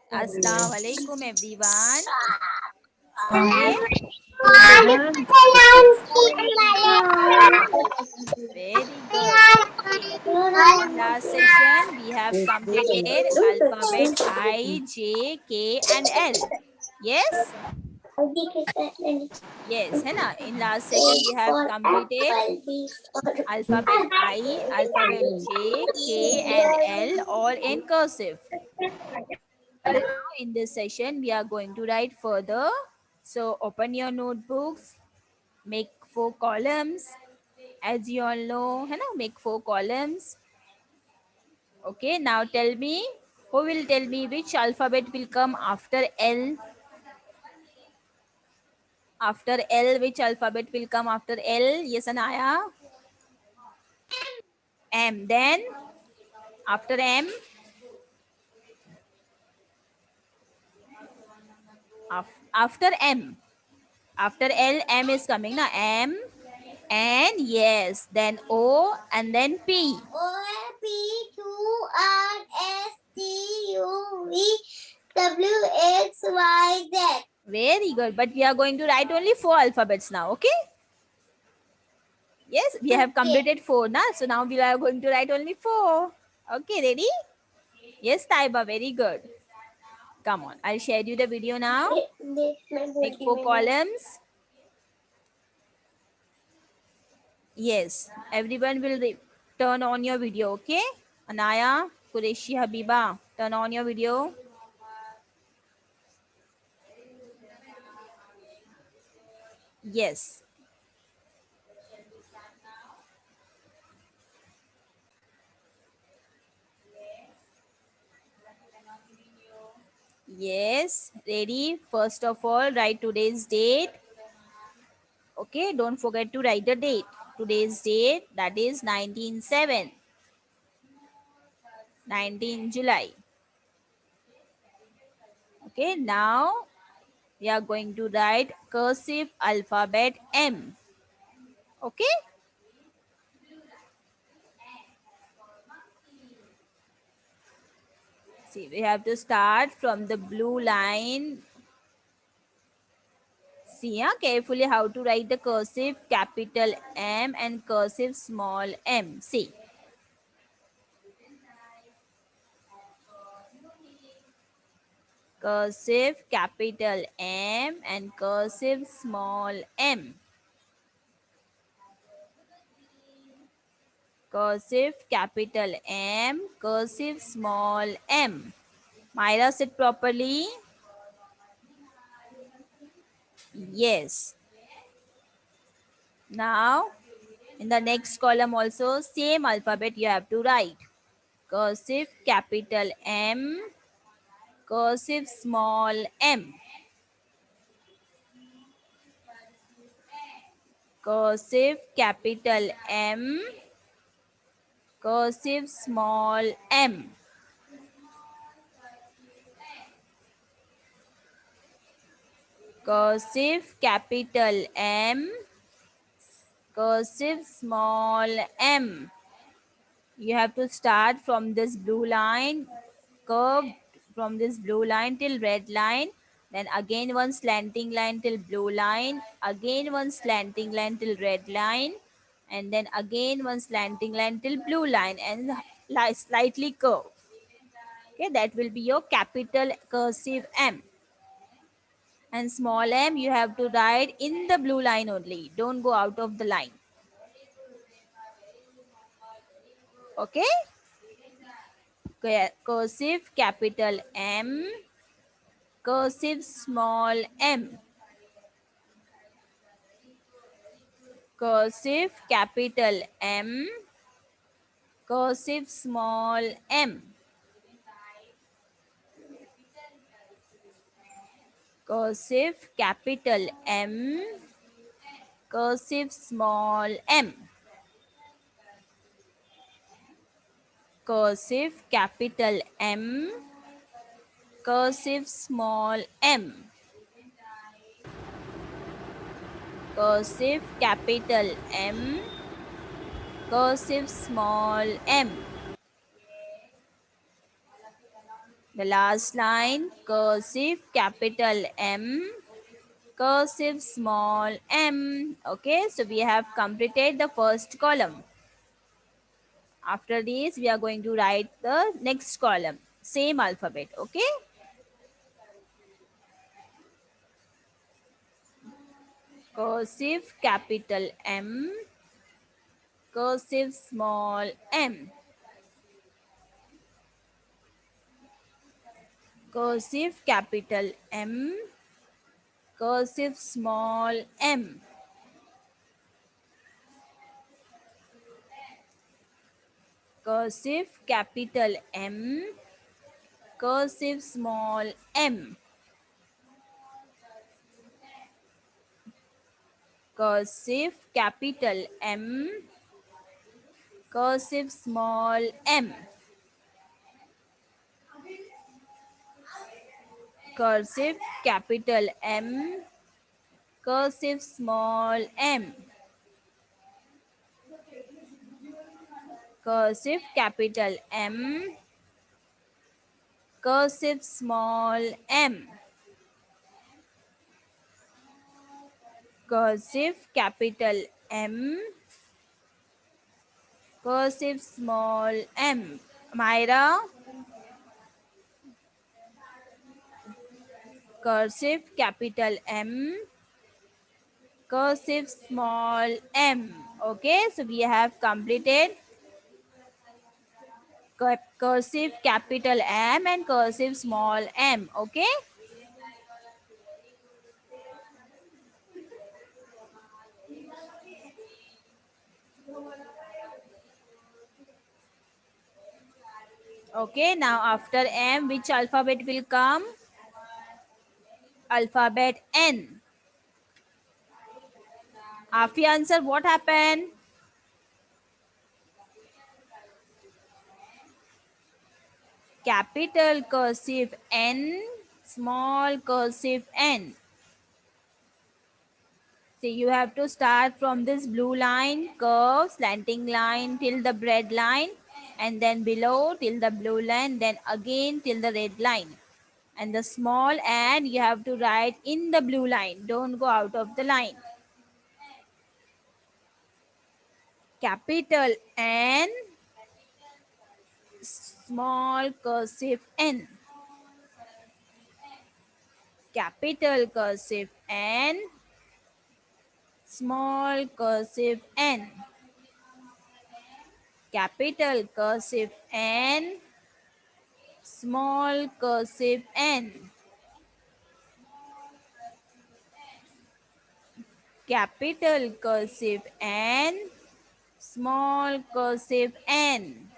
Assalamu alaikum everyone. Okay, very good. In last session we have completed alphabet I, J, K and L. Yes? Yes, है ना? In last session we have completed alphabet I, alphabet J, K and L all in cursive. Now in this session we are going to write further. So open your notebooks, make 4 columns. As you all know, है ना? Make 4 columns. Okay, now tell me, who will tell me which alphabet will come after L? After L, which alphabet will come after L? Yes, Anaya? M. Then, after M? After M. After L, M is coming, na? M. And yes, then O and then P. O P Q R S T U V W X Y Z. Very good. But we are going to write only 4 alphabets now, okay? Yes, we have completed 4 now. So now we are going to write only 4. Okay, ready? Yes, Taiba, very good. Come on, I'll share you the video now. Make 4 columns. Yes, everyone will turn on your video, okay? Anaya, Qureshi, Habiba, turn on your video. Yes. Yes, ready? First of all, write today's date. Okay, don't forget to write the date. Today's date, that is 19/7, 19 July. Okay, now we are going to write cursive alphabet M. Okay? See, we have to start from the blue line. See carefully how to write the cursive capital M and cursive small m. See. Cursive capital M and cursive small m. Cursive capital M, cursive small m. Myra, sit properly. Yes. Now, in the next column also, same alphabet you have to write. Cursive capital M, cursive small m. Cursive capital M, cursive small m. Cursive capital M, cursive small m. You have to start from this blue line, curved from this blue line till red line, then again one slanting line till blue line, again one slanting line till red line, and then again one slanting line till blue line, and slightly curved. Okay, that will be your capital cursive M. And small m you have to write in the blue line only. Don't go out of the line. Okay? Cursive capital M, cursive small m. Cursive capital M, cursive small m. Cursive capital M, cursive small m. Cursive capital M, cursive small m. Cursive capital M, cursive small m. The last line, cursive capital M, cursive small m. Okay, so we have completed the first column. After this, we are going to write the next column, same alphabet. Okay, cursive capital M, cursive small m, cursive capital M, cursive small m, cursive capital M, cursive small m, cursive capital M, cursive small m, cursive capital M, cursive small m, cursive capital M, cursive small m, cursive capital M, cursive small m. Myra, cursive capital M, cursive small m. Okay, so we have completed cursive capital M and cursive small m. Okay, okay, now after M, which alphabet will come? Alphabet N. Afi answer, what happened? Capital cursive N, small cursive n. See, you have to start from this blue line, curve, slanting line till the red line, and then below till the blue line, then again till the red line. And the small n you have to write in the blue line. Don't go out of the line. Capital N, small cursive n. Capital cursive N, small cursive n. Capital cursive N, small cursive n. Capital cursive N, small cursive n.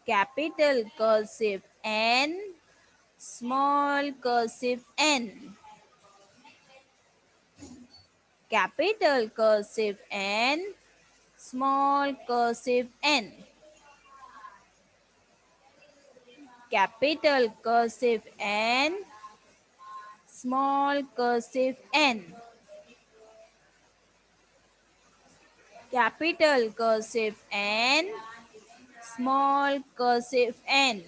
Capital cursive N, small cursive n. Capital cursive N, small cursive n. Capital cursive N, small cursive n. Capital cursive N, small cursive n.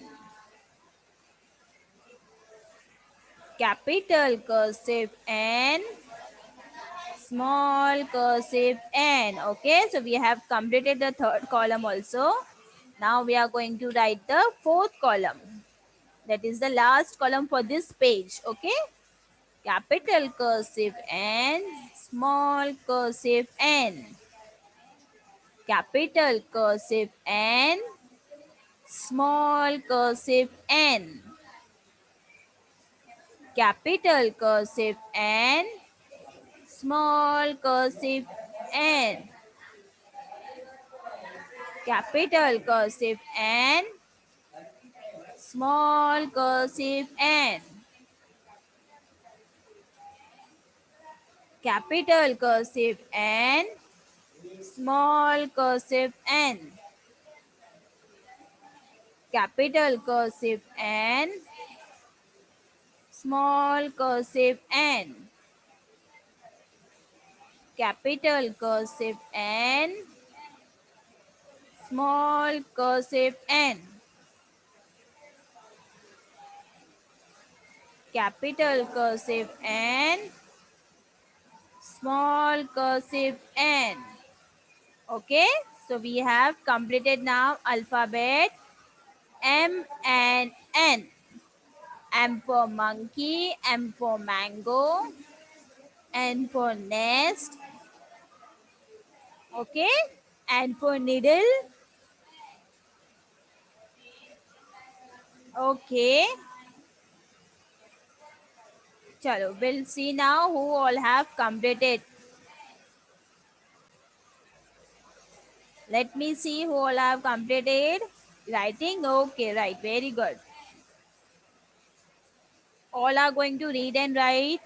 Capital cursive N, small cursive n. Okay, so we have completed the third column also. Now we are going to write the fourth column. That is the last column for this page. Okay, capital cursive N, small cursive n. Capital cursive N, small cursive n. Capital cursive N, small cursive n. Capital cursive N, small cursive n. Capital cursive N, small cursive n. Capital cursive N, small cursive n. Capital cursive N, small cursive n. capital cursive N, small cursive n. Okay, so we have completed now alphabet M and N. M for monkey, M for mango, N for nest. Okay, N for needle. Okay, chalo, we'll see now who all have completed. Let me see who all have completed. Writing? Okay, right. Very good. All are going to read and write.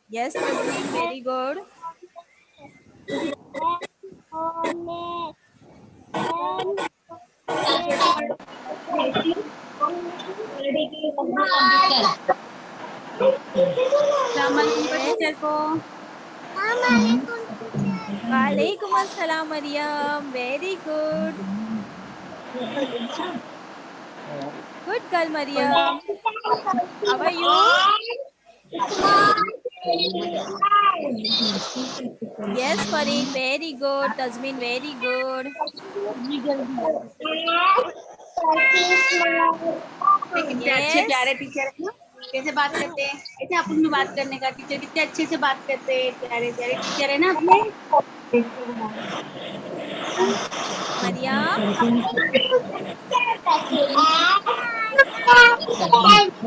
Yes, Tasmin, very good. अस्सलामुअलैकुम का Yes. Teacher को Walaikum assalam, Mariam. Very good. Good girl, Mariam. How are you? Yes, Farin, very good. Tasmin, very good. कितने अच्छे Yes. प्यारे teacher है ना कैसे बात करते हैं ऐसे आप उनमें बात करने का टीचर कितने अच्छे से बात करते हैं प्यारे प्यारे टीचर है ना अपने Mariam.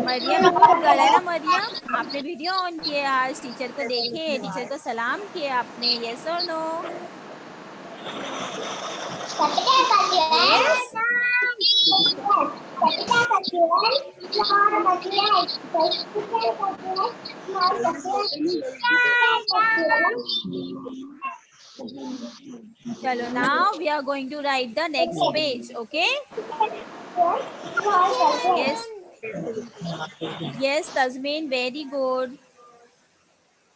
मरियम गुड गर्ल है ना मरियम. आपने वीडियो ऑन किए आज, टीचर को देखे, टीचर को सलाम किए आपने. यस और नो? यस. चलो, now we are going to write the next page. Okay. Yes. Yes, Tasmin very good.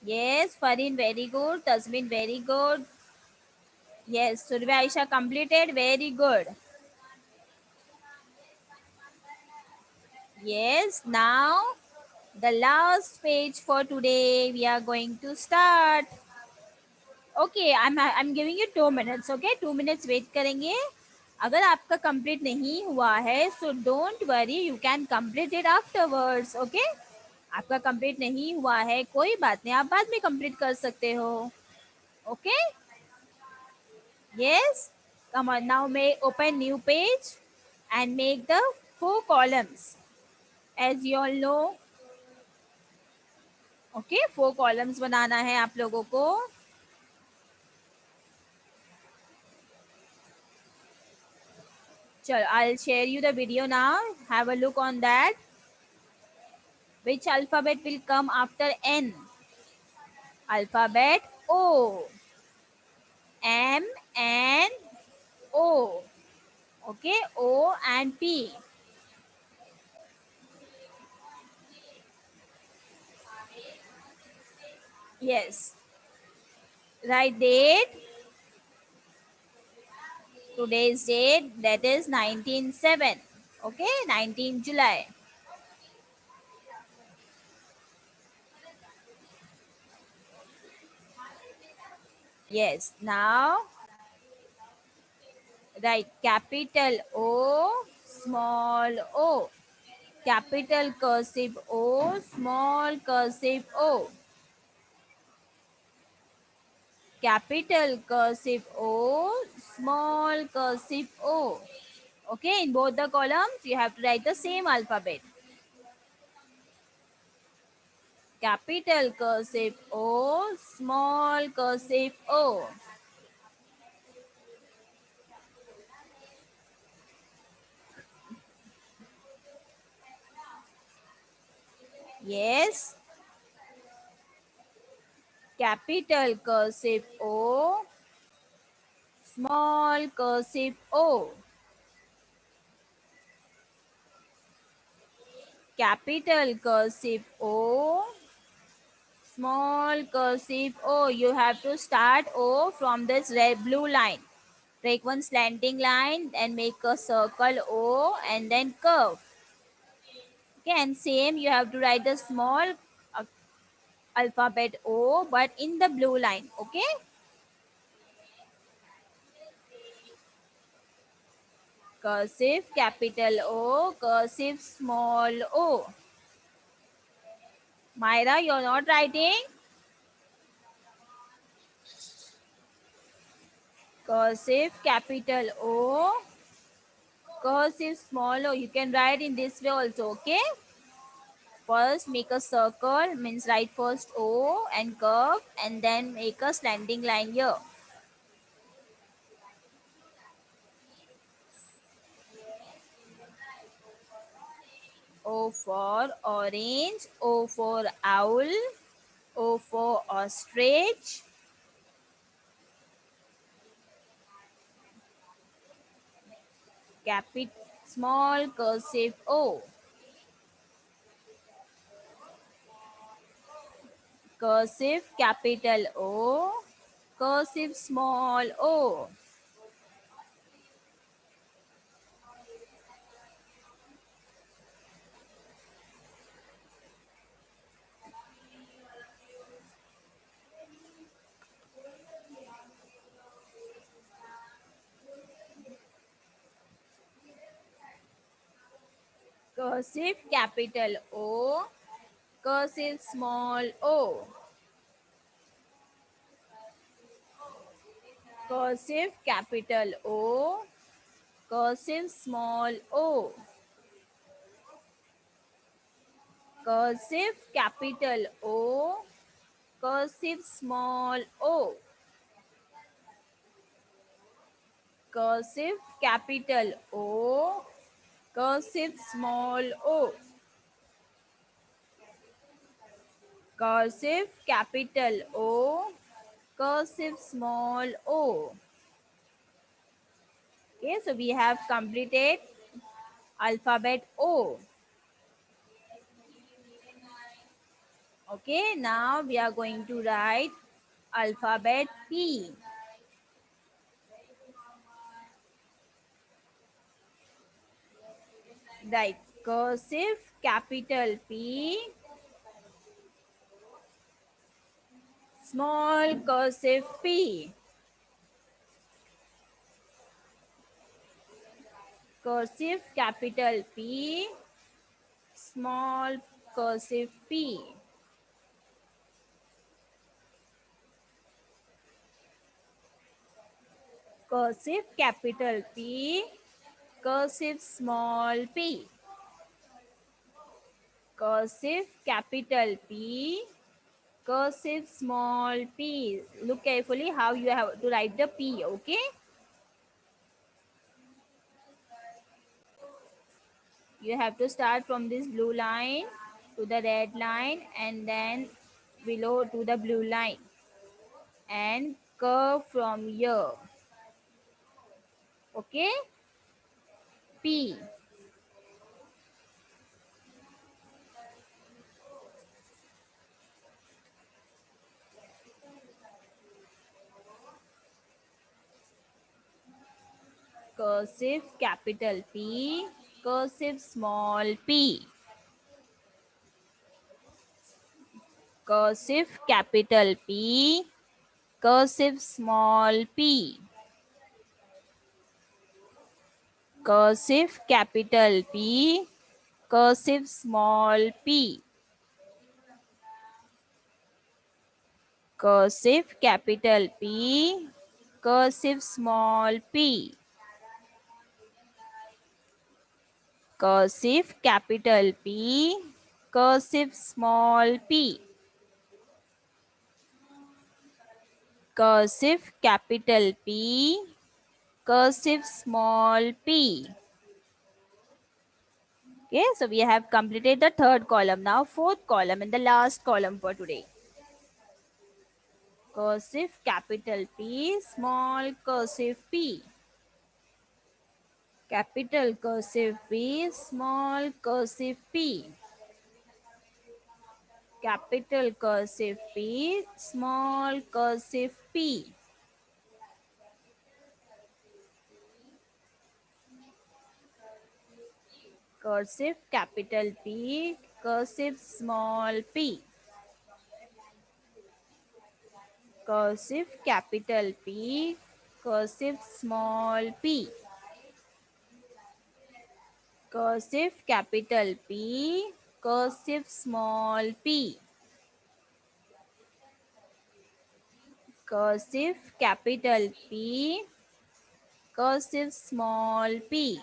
Yes, Farin, very good. Tasmin, very good. Yes, Surya Aisha completed. Very good. Yes, now the last page for today. We are going to start. Okay, I'm giving you 2 minutes. Okay, 2 minutes wait करेंगे. अगर आपका complete नहीं हुआ है so don't worry, you can complete it afterwards. Okay, आपका complete नहीं हुआ है कोई बात नहीं, आप बाद में कंप्लीट कर सकते हो. Okay. Yes. Come on. Now make open new page and make the 4 columns. As you all know. Okay. 4 columns बनाना है आप लोगों को. चलो, I'll share you the video now. Have a look on that. Which alphabet will come after N? Alphabet O. M and O. Okay. O and P. Yes. Write date. Today's date, that is 19/7. Okay, 19 July. Yes, now write capital O, small o. Capital cursive O, small cursive O. Capital cursive O, small cursive O. Okay, in both the columns, you have to write the same alphabet. Capital cursive O, small cursive O. Yes. Capital cursive O, small cursive O. Capital cursive O, small cursive O. You have to start O from this red blue line. Take one slanting line and make a circle O and then curve. Okay, and same you have to write the small uh, alphabet O but in the blue line. Okay, cursive capital O, cursive small o. Myra, you're not writing? Cursive capital O, cursive small o. You can write in this way also. Okay, first make a circle, means write first O and curve and then make a slanting line here. O for orange, O for owl, O for ostrich, small cursive O, cursive capital O, cursive small o, cursive capital O, cursive small o, cursive capital O, cursive small o, cursive capital O, cursive small o, cursive capital O, cursive small o, cursive capital O, cursive small o. Okay, so we have completed alphabet O. Okay, now we are going to write alphabet P. Right, cursive capital P, small cursive p, cursive capital P, small cursive p, cursive capital P, cursive small p, cursive capital P, cursive small p. Look carefully how you have to write the P, okay? You have to start from this blue line to the red line and then below to the blue line and curve from here. Okay, P, cursive capital P, cursive small p, cursive capital P, cursive small p, cursive capital P, cursive small p, cursive capital P, cursive small p, cursive capital P, cursive small p, cursive capital P, cursive small p. Okay, so we have completed the third column. Now fourth column and the last column for today. Cursive capital P, small cursive p, capital cursive P, small cursive p, capital cursive P, small cursive p, cursive capital P, cursive small p, cursive capital P, cursive small p, cursive capital P, cursive small p, cursive capital P, cursive small p,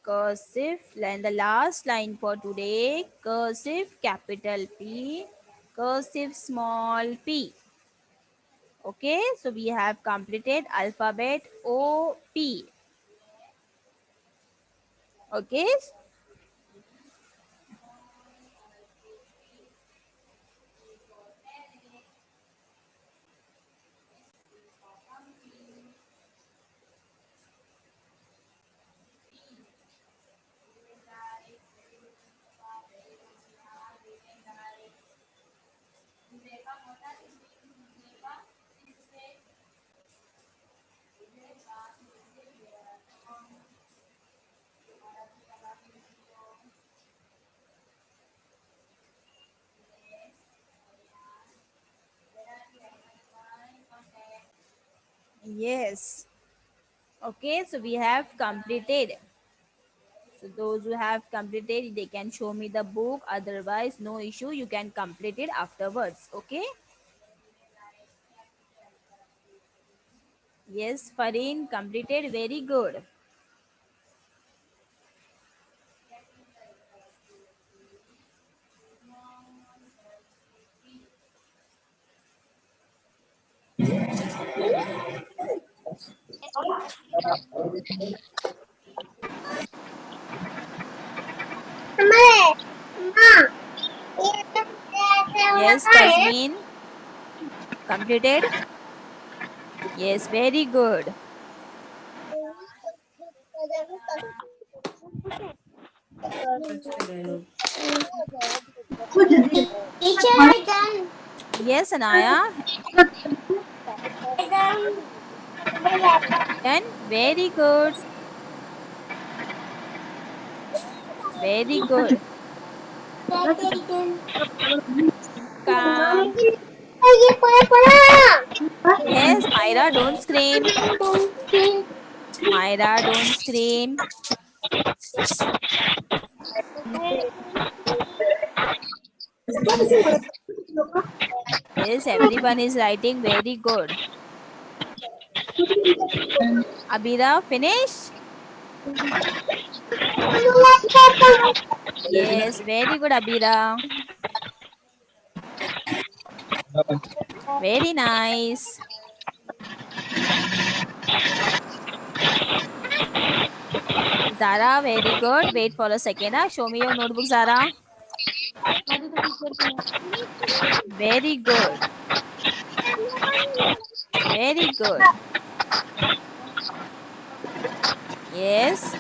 cursive, and the last line for today, cursive capital P, cursive small p. Okay, so we have completed alphabet O P. Okay, yes. Okay, so we have completed. So those who have completed, they can show me the book. Otherwise, no issue. You can complete it afterwards. Okay. Yes, Fareen completed. Very good. Yes, Tasmeen completed. Yes, very good. Teacher, I done. Yes, Anaya. I done. Done. Very good. Very good. Come. Yes, Myra, don't scream. Myra, don't scream. Yes, everyone is writing very good. Abira, finish? Yes, very good, Abira. Very nice. Zara, very good. Wait for a second. Show me your notebook, Zara. Very good. Very good. Yes.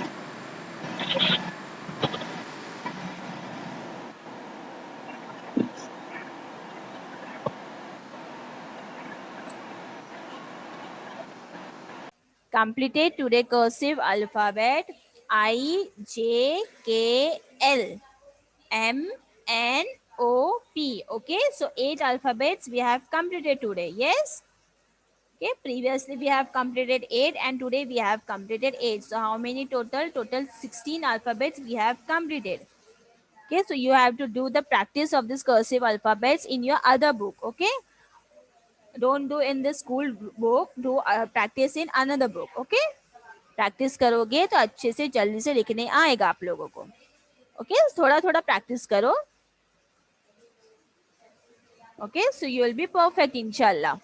Completed today cursive alphabet I, J, K, L, M, N, O, P. Okay, so 8 alphabets we have completed today. Yes. Okay, previously we have completed 8 and today we have completed 8. So how many total? Total 16 alphabets we have completed. Okay, so you have to do the practice of this cursive alphabets in your other book. Okay, don't do in the school book, do practice in another book. Okay, practice करोगे तो अच्छे से जल्दी से लिखने आएगा आप लोगों को. ओके, थोड़ा थोड़ा प्रैक्टिस करो. Okay, so you will be perfect inshallah.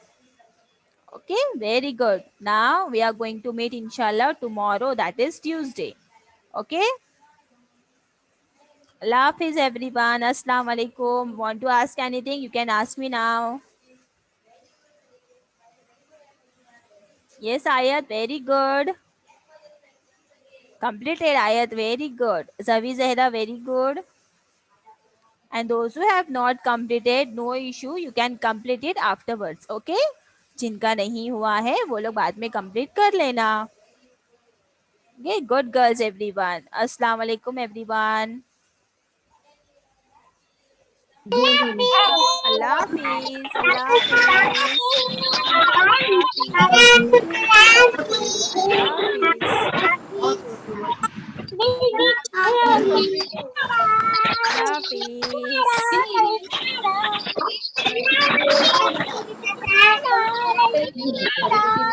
Okay, very good. Now we are going to meet inshallah tomorrow, that is Tuesday. Okay, Allah Hafiz everyone. Assalamu alaikum. Want to ask anything? You can ask me now. Yes, Ayat, very good. Completed Ayat, very good. Zavi Zahra, very good. And those who have not completed, no issue, you can complete it afterwards. Okay, जिनका नहीं हुआ है वो लोग बाद में complete कर लेना. Okay, good girls, everyone. Assalamu alaikum, everyone. Allah Hafiz. Allah Hafiz. Allah Hafiz. Allah Hafiz. Allah Hafiz.